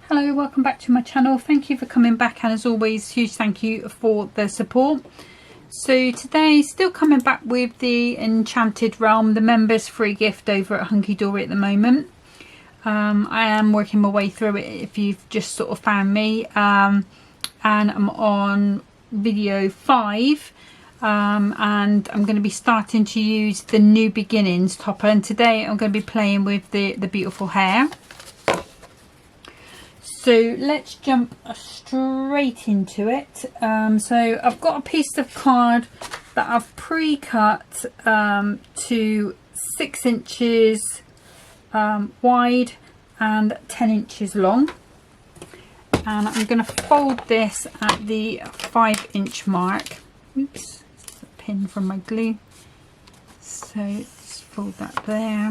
Hello, welcome back to my channel. Thank you for coming back, and as always, huge thank you for the support. So today, still coming back with the Enchanted Realm, the members free gift over at Hunkydory at the moment. I am working my way through it if you've just sort of found me, and I'm on video 5, and I'm going to be starting to use the New Beginnings topper, and today I'm going to be playing with the beautiful hare. So let's jump straight into it. So I've got a piece of card that I've pre-cut to 6 inches wide and 10 inches long. And I'm going to fold this at the 5-inch mark. Oops, it's a pin from my glue. So let's fold that there.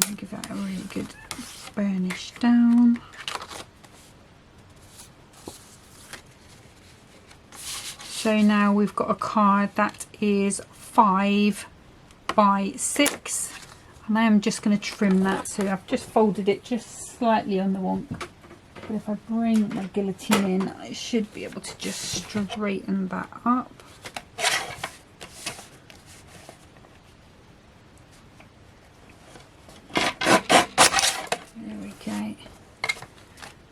And give that a really good burnish down. So now we've got a card that is 5 by 6, and I am just going to trim that. So I've just folded it just slightly on the wonk, but if I bring my guillotine in, I should be able to just straighten that up.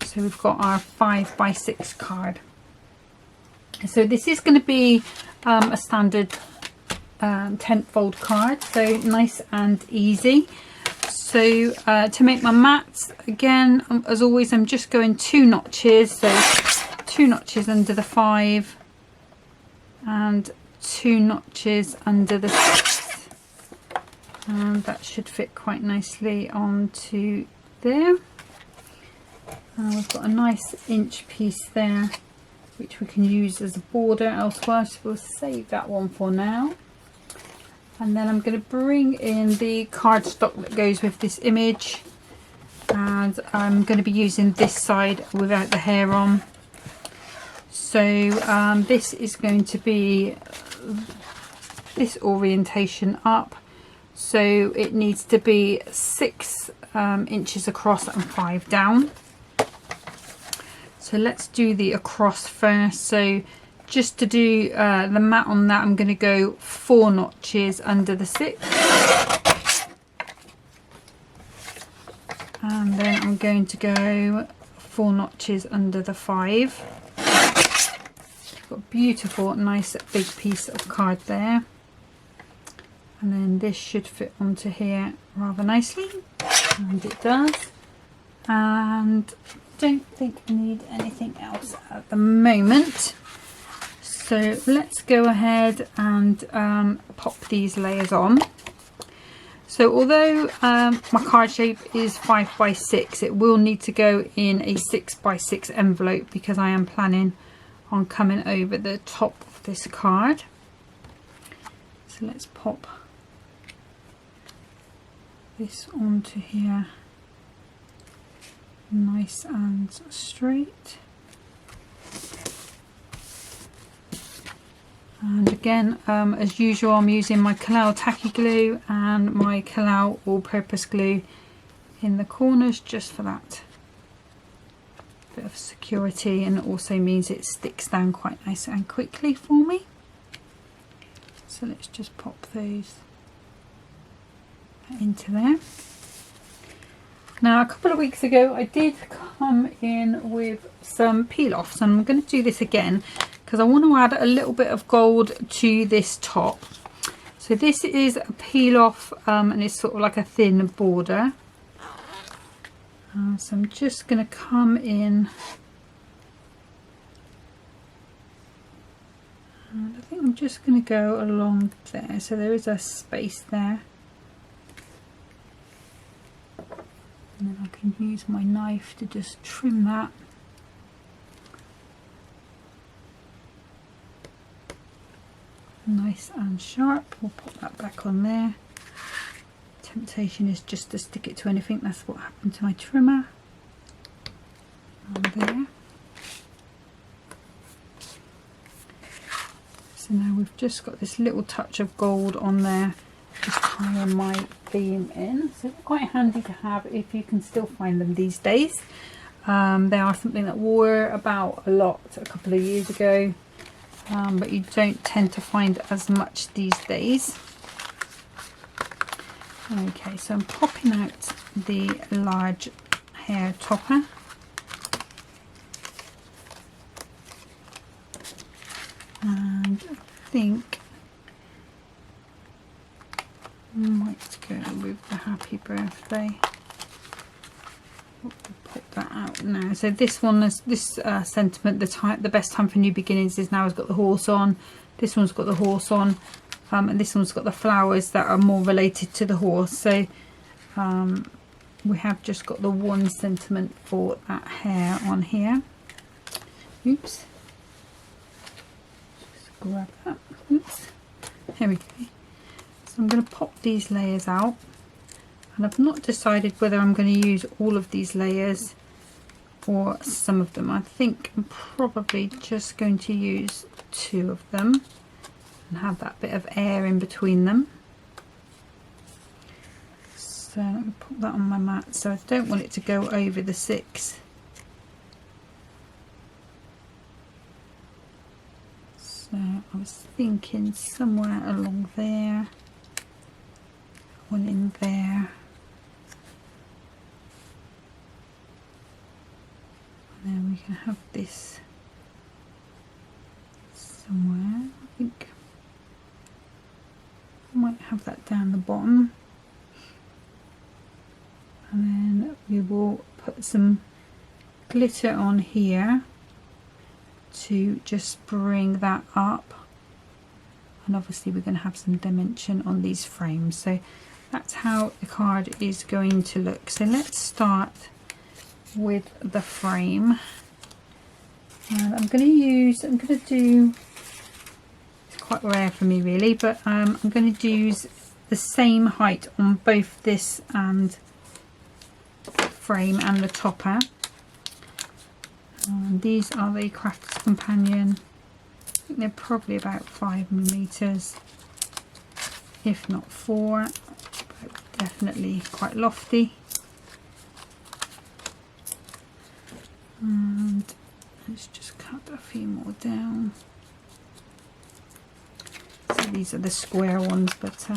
So we've got our 5 by 6 card. So this is going to be a standard 10th fold card, so nice and easy. So to make my mats, again, as always, I'm just going 2 notches. So 2 notches under the 5 and 2 notches under the 6. And that should fit quite nicely onto there. And we've got a nice inch piece there, which we can use as a border elsewhere, so we'll save that one for now. And then I'm going to bring in the cardstock that goes with this image, and I'm going to be using this side without the hair on. So this is going to be this orientation up, so it needs to be 6 inches across and 5 down. So let's do the across first. So just to do the mat on that, I'm going to go 4 notches under the 6. And then I'm going to go 4 notches under the 5. Got a beautiful, nice big piece of card there. And then this should fit onto here rather nicely. And it does. And don't think I need anything else at the moment, so let's go ahead and pop these layers on. So although my card shape is 5 by 6, it will need to go in a 6 by 6 envelope because I am planning on coming over the top of this card. So let's pop this onto here, nice and straight. And again, as usual, I'm using my Collel tacky glue and my Collel all-purpose glue in the corners just for that bit of security, and it also means it sticks down quite nice and quickly for me. So let's just pop those into there. Now, a couple of weeks ago I did come in with some peel-offs, and I'm going to do this again because I want to add a little bit of gold to this top. So this is a peel-off, and it's sort of like a thin border. So I'm just going to come in, and I think I'm just going to go along there, so there is a space there. And then I can use my knife to just trim that. Nice and sharp. We'll pop that back on there. Temptation is just to stick it to anything. That's what happened to my trimmer. And there. So now we've just got this little touch of gold on there just tie on my theme in. So they're quite handy to have if you can still find them these days. They are something that wore about a lot a couple of years ago, but you don't tend to find as much these days. Okay, so I'm popping out the large hair topper. And I think I might go with the happy birthday. We'll pop that out now. So this one is this sentiment, the best time for new beginnings is now, has got the horse on. This one's got the horse on, and this one's got the flowers that are more related to the horse. So we have just got the one sentiment for that hair on here. Oops. Just grab that. Oops. Here we go. So I'm going to pop these layers out, and I've not decided whether I'm going to use all of these layers or some of them. I think I'm probably just going to use 2 of them and have that bit of air in between them. So let me put that on my mat. So I don't want it to go over the 6. So I was thinking somewhere along there, one in there, and then we can have this somewhere. I think I might have that down the bottom, and then we will put some glitter on here to just bring that up, and obviously we're going to have some dimension on these frames. So that's how the card is going to look. So let's start with the frame, and I'm going to do, it's quite rare for me really, but I'm going to use the same height on both this and frame and the topper. These are the Crafter's Companion. I think they're probably about 5mm, if not 4, but definitely quite lofty. And let's just cut a few more down. So these are the square ones, but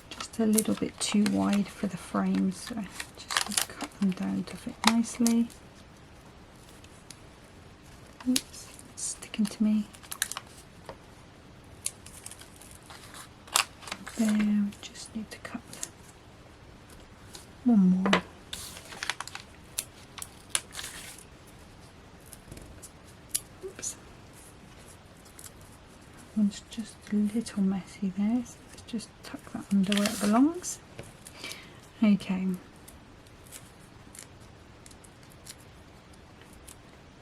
just a little bit too wide for the frames, so just cut them down to fit nicely. Oops, it's sticking to me. There, we just need to cut one more. Oops. That one's just a little messy there, so let's just tuck that under where it belongs. Okay.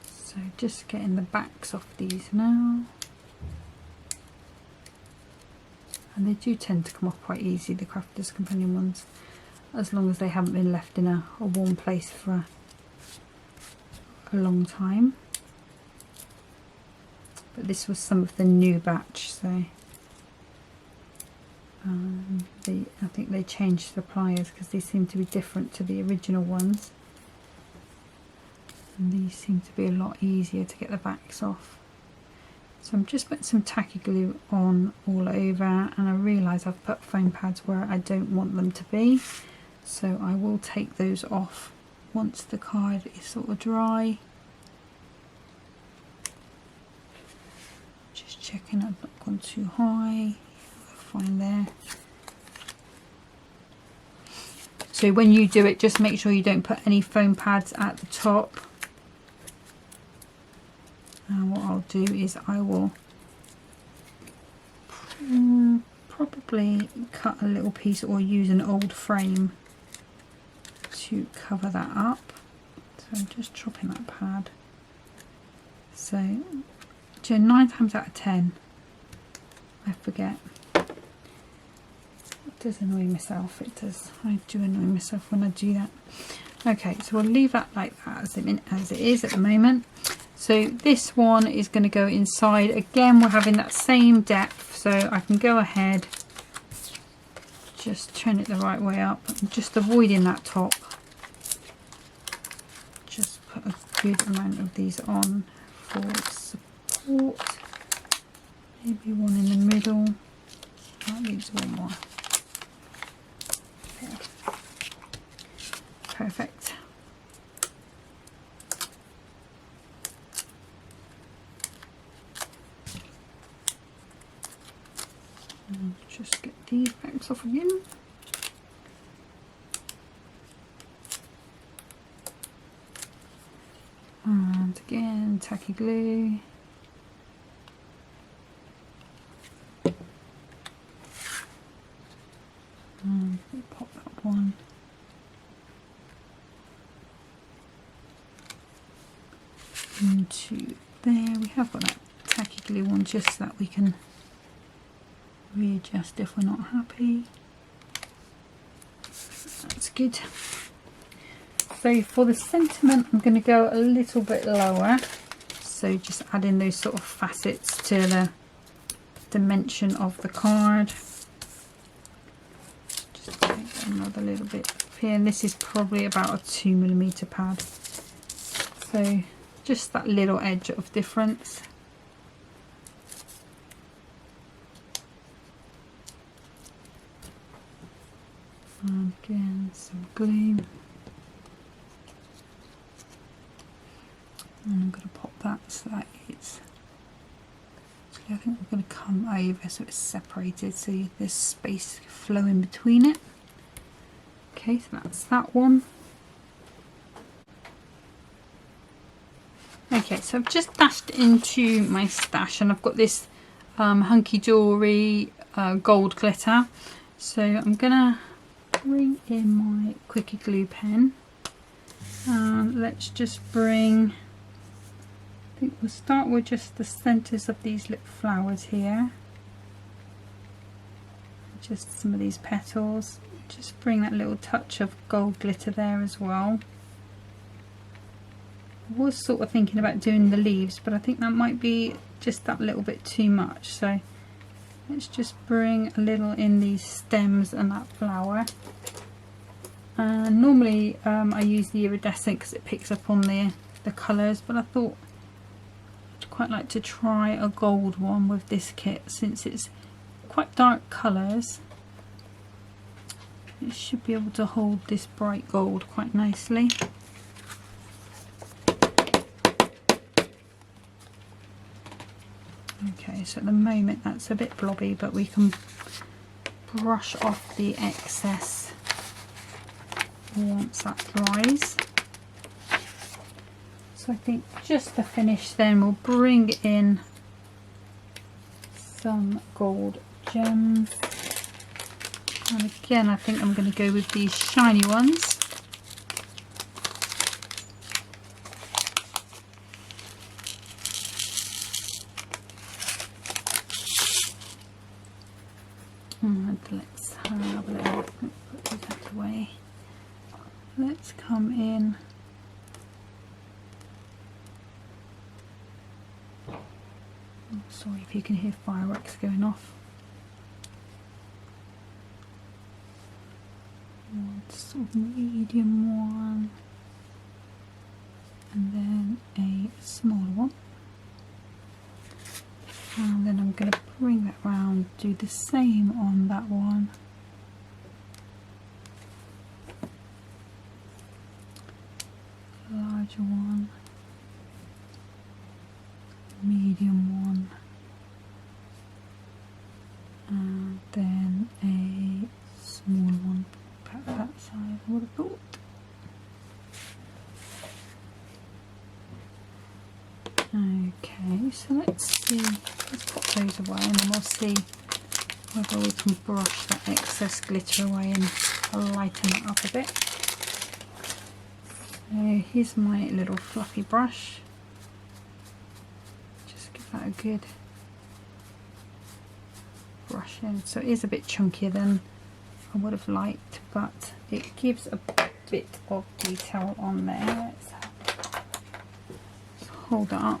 So just getting the backs off these now. And they do tend to come off quite easy, the Crafter's Companion ones, as long as they haven't been left in a warm place for a long time. But this was some of the new batch, so I think they changed suppliers because they seem to be different to the original ones, and these seem to be a lot easier to get the backs off. So I'm just putting some tacky glue on all over, and I realise I've put foam pads where I don't want them to be, so I will take those off once the card is sort of dry. Just checking I've not gone too high. Fine there. So when you do it, just make sure you don't put any foam pads at the top. And what I'll do is I will probably cut a little piece or use an old frame to cover that up. So I'm just chopping that pad. So 9 times out of 10 I forget. It does annoy myself, it does. I do annoy myself when I do that. Okay, so we'll leave that like that as it is at the moment. So this one is going to go inside. Again, we're having that same depth, so I can go ahead, just turn it the right way up, just avoiding that top. Just put a good amount of these on for support. Maybe one in the middle. That leaves one more. There. Perfect. And just get these backs off again. And again, tacky glue. And we'll pop that one. Into there. We have got that tacky glue one just so that we can readjust if we're not happy. That's good. So for the sentiment, I'm going to go a little bit lower. So just adding those sort of facets to the dimension of the card. Just take another little bit up here. And this is probably about a 2mm pad. So just that little edge of difference. And again, some glue. And I'm going to pop that so that it's, actually I think we're going to come over so it's separated, so there's space flowing between it. Okay, so that's that one. Okay, so I've just dashed into my stash and I've got this Hunkydory gold glitter. So I'm going to bring in my quickie glue pen and let's just bring, I think we'll start with just the centres of these little flowers here, just some of these petals, just bring that little touch of gold glitter there as well. I was sort of thinking about doing the leaves, but I think that might be just that little bit too much, so let's just bring a little in these stems and that flower. And normally I use the iridescent because it picks up on the colours, but I thought I'd quite like to try a gold one with this kit since it's quite dark colours. It should be able to hold this bright gold quite nicely. Okay, so at the moment that's a bit blobby, but we can brush off the excess once that dries. So I think just to finish then we'll bring in some gold gems. And again I think I'm going to go with these shiny ones. And let's have a little, put that away. Let's come in. Oh, sorry if you can hear fireworks going off. One sort of medium one, and then a smaller one. And then I'm going to bring that round, do the same on that one. Larger one, medium one, and then a small one about that size, I would have thought. Okay, so let's see, let's put those away and then we'll see whether we can brush that excess glitter away and lighten it up a bit. So here's my little fluffy brush. Just give that a good brush in. So it is a bit chunkier than I would have liked, but it gives a bit of detail on there. Let's hold that up.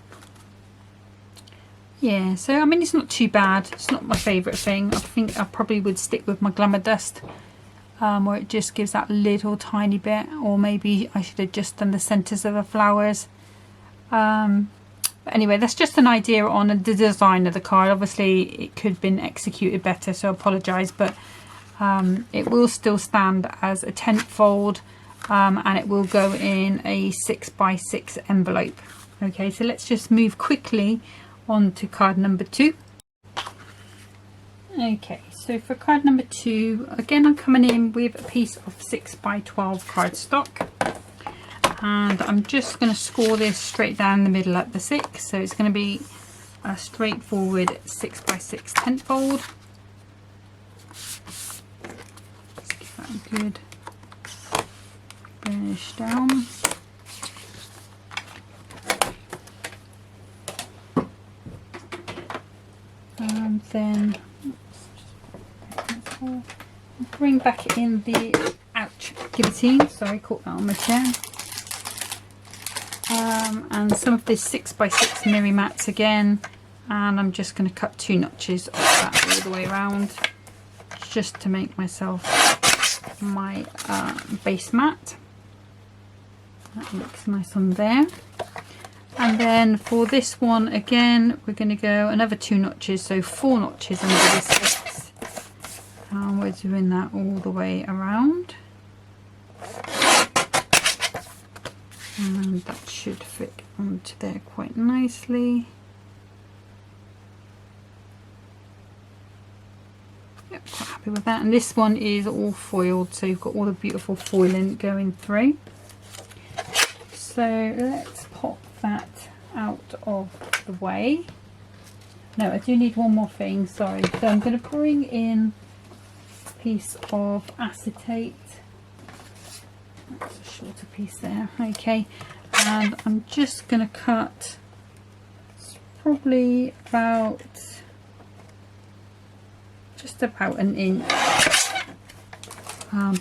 Yeah, so I mean, it's not too bad. It's not my favourite thing. I think I probably would stick with my Glamour Dust, where it just gives that little tiny bit, or maybe I should have just done the centres of the flowers. But anyway, that's just an idea on the design of the card. Obviously it could have been executed better, so I apologise, but it will still stand as a tent fold, and it will go in a 6x6 envelope. Okay, so let's just move quickly on to card number 2. Okay, so for card number 2, again I'm coming in with a piece of 6x12 cardstock, and I'm just going to score this straight down the middle at the 6, so it's going to be a straightforward 6x6 tent fold. Let's give that a good burnish down. And then bring back in the guillotine. Sorry, caught that on my chair. And some of this 6x6 Miri mats again, and I'm just going to cut 2 notches off that all the way around, just to make myself my base mat. That looks nice on there. And then for this one again, we're going to go another 2 notches, so 4 notches under this 6, and we're doing that all the way around, and that should fit onto there quite nicely. Yep, quite happy with that. And this one is all foiled, so you've got all the beautiful foiling going through. So let's pop that out of the way. No, I do need one more thing, sorry. So I'm going to bring in a piece of acetate. That's a shorter piece there. Okay, and I'm just going to cut, it's probably about just about an inch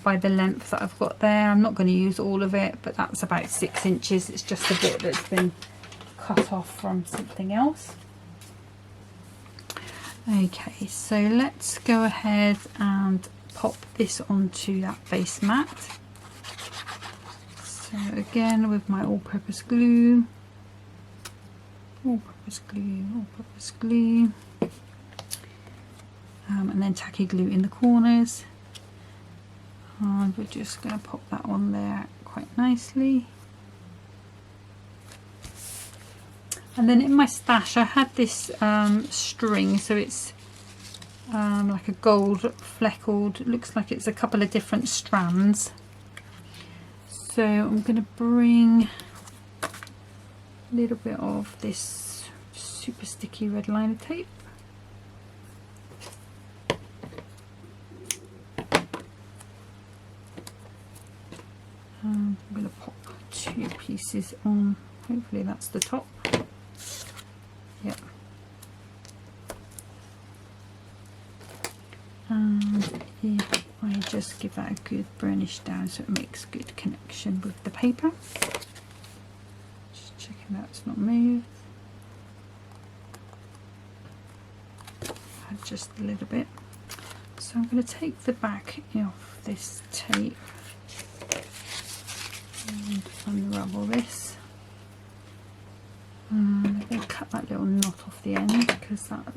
by the length that I've got there. I'm not going to use all of it, but that's about 6 inches. It's just a bit that's been cut off from something else. Okay, so let's go ahead and pop this onto that base mat. So again, with my all-purpose glue, and then tacky glue in the corners. And we're just going to pop that on there quite nicely. And then in my stash I had this string, so it's like a gold fleckled, looks like it's a couple of different strands. So I'm going to bring a little bit of this super sticky red liner tape. I'm going to pop 2 pieces on, hopefully that's the top. Yep. And if I just give that a good burnish down so it makes good connection with the paper. Just checking that it's not moved. Add just a little bit. So I'm going to take the back off this tape and unravel this. I'm going to cut that little knot off the end because that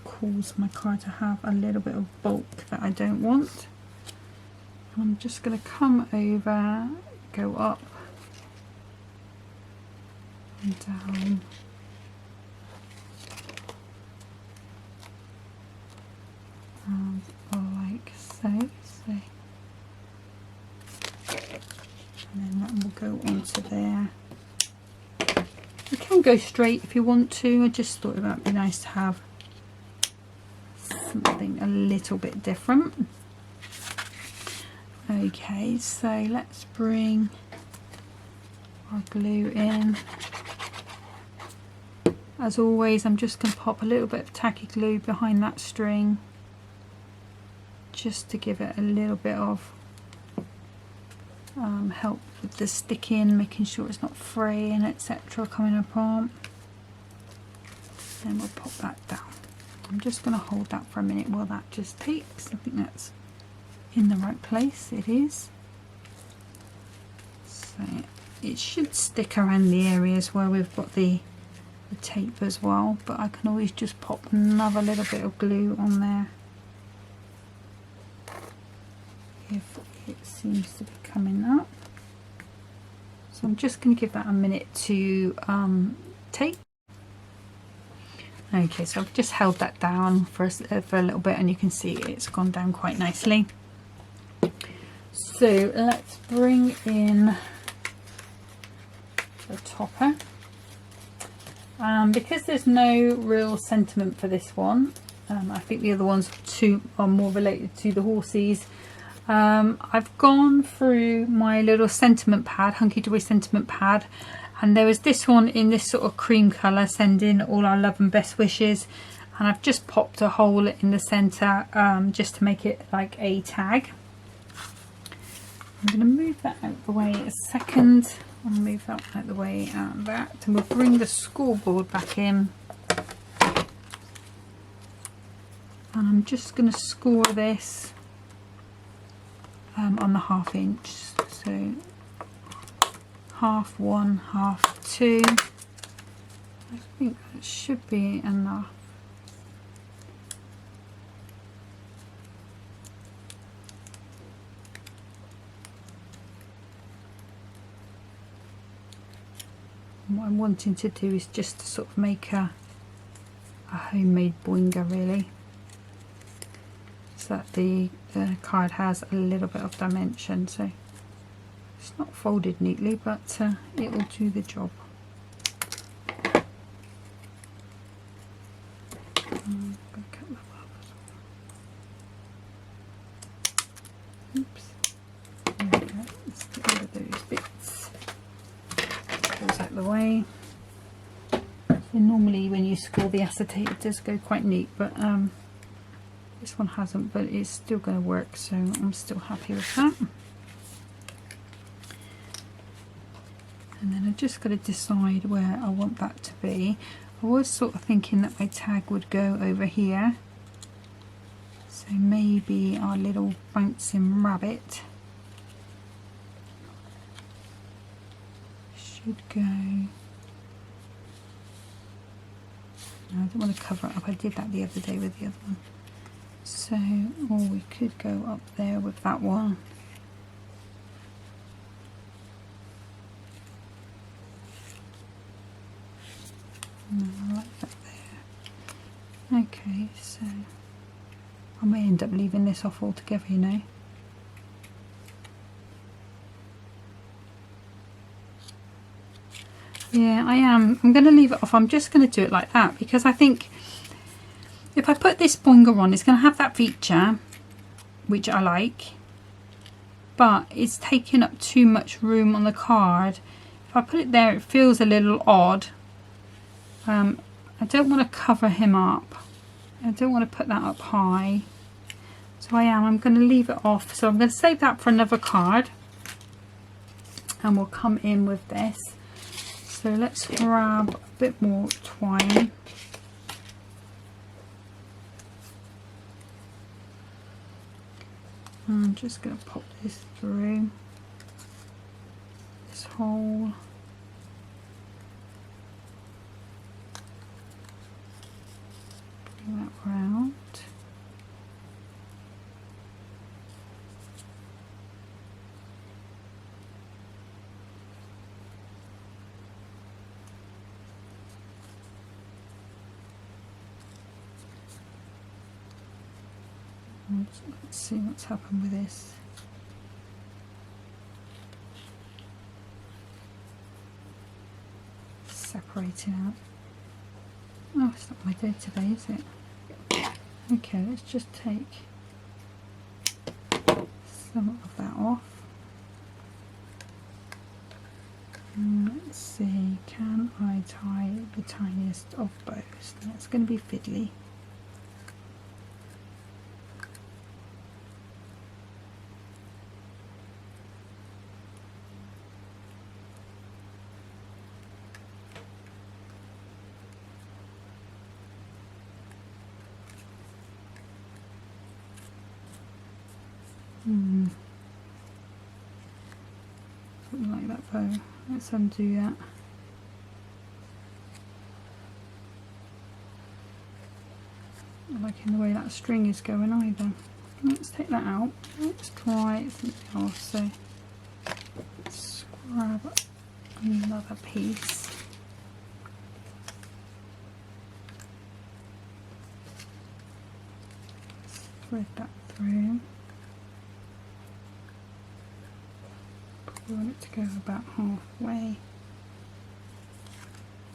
cause my card to have a little bit of bulk that I don't want. I'm just going to come over, go up and down, and like so. And then that will go onto there. You can go straight if you want to. I just thought it might be nice to have something a little bit different. Okay, so let's bring our glue in. As always, I'm just going to pop a little bit of tacky glue behind that string just to give it a little bit of help with the sticking, making sure it's not fraying, etc., coming apart. Then we'll pop that down. I'm just going to hold that for a minute while that just takes. I think that's in the right place. It is. So it should stick around the areas where we've got the tape as well, but I can always just pop another little bit of glue on there if it seems to be coming up. So I'm just going to give that a minute to take. Okay, so I've just held that down for a little bit, and you can see it's gone down quite nicely. So let's bring in the topper. Because there's no real sentiment for this one, I think the other ones are more related to the horses. I've gone through my little sentiment pad, Hunkydory sentiment pad, and there was this one in this sort of cream colour, sending all our love and best wishes, and I've just popped a hole in the centre just to make it like a tag. I'm going to move that out of the way a second. I'll move that out of the way and that, and we'll bring the scoreboard back in, and I'm just going to score this on the 1/2 inch, so 1/2, 1/2, 2. I think that should be enough. What I'm wanting to do is just to sort of make a homemade boinger, really, so that the card has a little bit of dimension. So it's not folded neatly, but it will do the job. I'm going to cut that up as well. Oops. There we go. Let's get rid of those bits. Goes out the way. So normally when you score the acetate, it does go quite neat, but this one hasn't, but it's still going to work, so I'm still happy with that. And then I've just got to decide where I want that to be. I was sort of thinking that my tag would go over here, so maybe our little bouncing rabbit should go. No, I don't want to cover it up. I did that the other day with the other one. So, or we could go up there with that one. No, I like that there. Okay, so I may end up leaving this off altogether, you know. Yeah, I am. I'm going to leave it off. I'm just going to do it like that, because I think if I put this boinger on, it's going to have that feature, which I like, but it's taking up too much room on the card. If I put it there, it feels a little odd. I don't want to cover him up. I don't want to put that up high. So I'm going to leave it off. So I'm going to save that for another card, and we'll come in with this. So let's grab a bit more twine. I'm just going to pop this through this hole. Bring that round. Let's see what's happened with this. Separating out. Oh, it's not my day today, is it? Okay, let's just take some of that off. Let's see, can I tie the tiniest of bows? That's going to be fiddly. Something like that bow. Let's undo that. Not liking the way that string is going either. Let's take that out. Let's try something else. So let's grab another piece. Thread that through. We want it to go about halfway.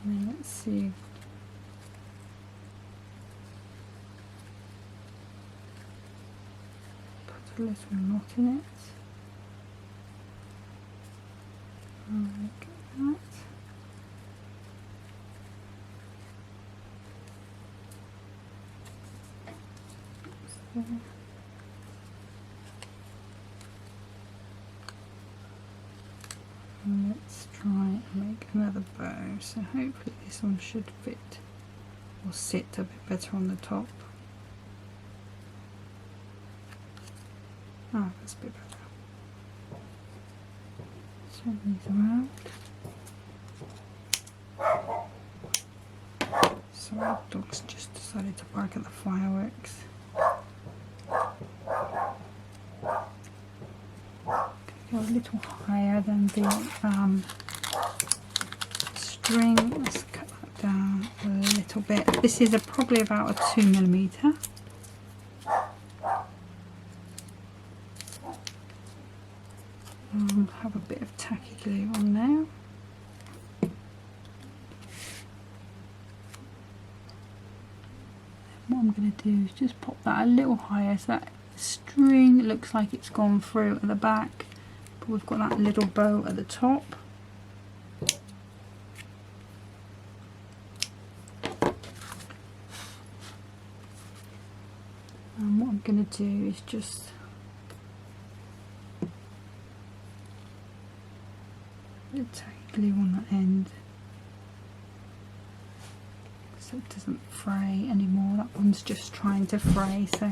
And then let's see. Put a little knot in it. Like that. So, let's try and make another bow. So hopefully this one should fit or sit a bit better on the top. Ah, that's a bit better. Turn these around. So our dog's just decided to bark at the fireworks. Go a little higher than the string. Let's cut that down a little bit. This is probably about a 2mm. Have a bit of tacky glue on there. What I'm going to do is just pop that a little higher so that string looks like it's gone through at the back, but we've got that little bow at the top. And what I'm going to do is just tacky glue on that end so it doesn't fray anymore. That one's just trying to fray. So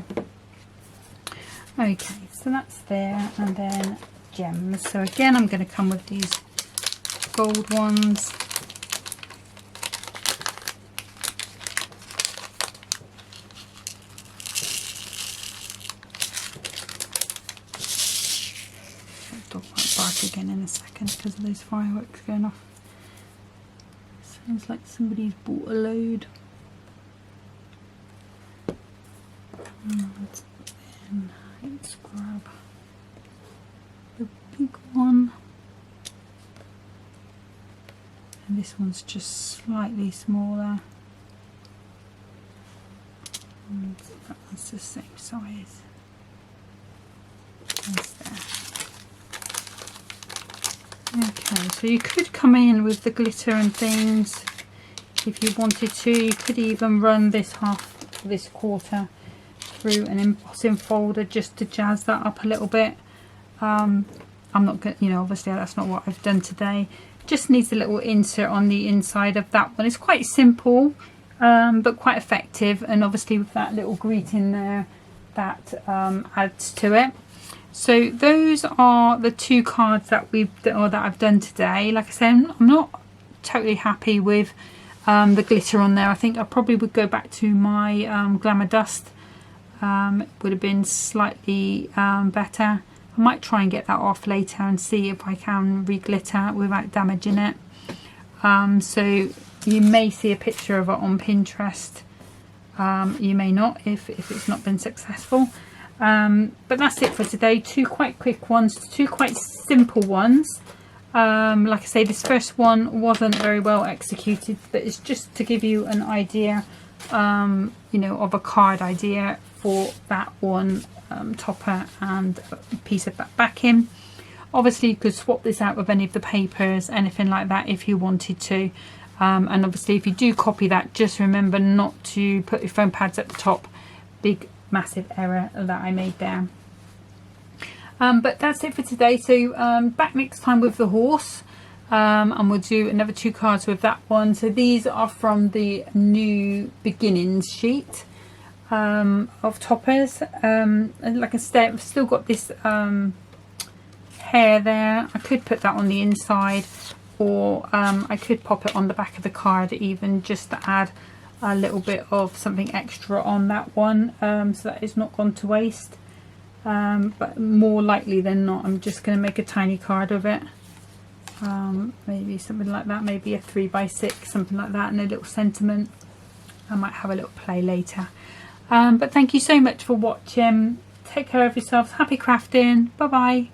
okay, so that's there. And then gems. So again, I'm going to come with these gold ones. Dog might bark again in a second because of those fireworks going off. Sounds like somebody's bought a load. And then let's grab the big one. And this one's just slightly smaller. And that one's the same size as there. Okay, so you could come in with the glitter and things if you wanted to. You could even run this quarter through an embossing folder just to jazz that up a little bit. I'm not going to, obviously that's not what I've done today. Just needs a little insert on the inside of that one. It's quite simple, but quite effective, and obviously with that little greeting there, that adds to it. So those are the two cards that I've done today. Like I said, I'm not totally happy with the glitter on there. I think I probably would go back to my Glamour Dust. It would have been slightly better. I might try and get that off later and see if I can re-glitter without damaging it. So you may see a picture of it on Pinterest. You may not if it's not been successful. But that's it for today. Two quite quick ones, two quite simple ones. Like I say, this first one wasn't very well executed, but it's just to give you an idea, of a card idea for that one topper and a piece of that backing. Obviously you could swap this out with any of the papers, anything like that if you wanted to. And obviously if you do copy that, just remember not to put your foam pads at the top. Big massive error that I made there. But that's it for today. So back next time with the horse, and we'll do another two cards with that one. So these are from the new beginnings sheet. of toppers. And like I said, I've still got this hare there. I could put that on the inside, or I could pop it on the back of the card even, just to add a little bit of something extra on that one, so that it's not gone to waste. But more likely than not, I'm just going to make a tiny card of it. Maybe something like that, maybe a 3x6, something like that, and a little sentiment. I might have a little play later. But thank you so much for watching. Take care of yourselves. Happy crafting. Bye bye.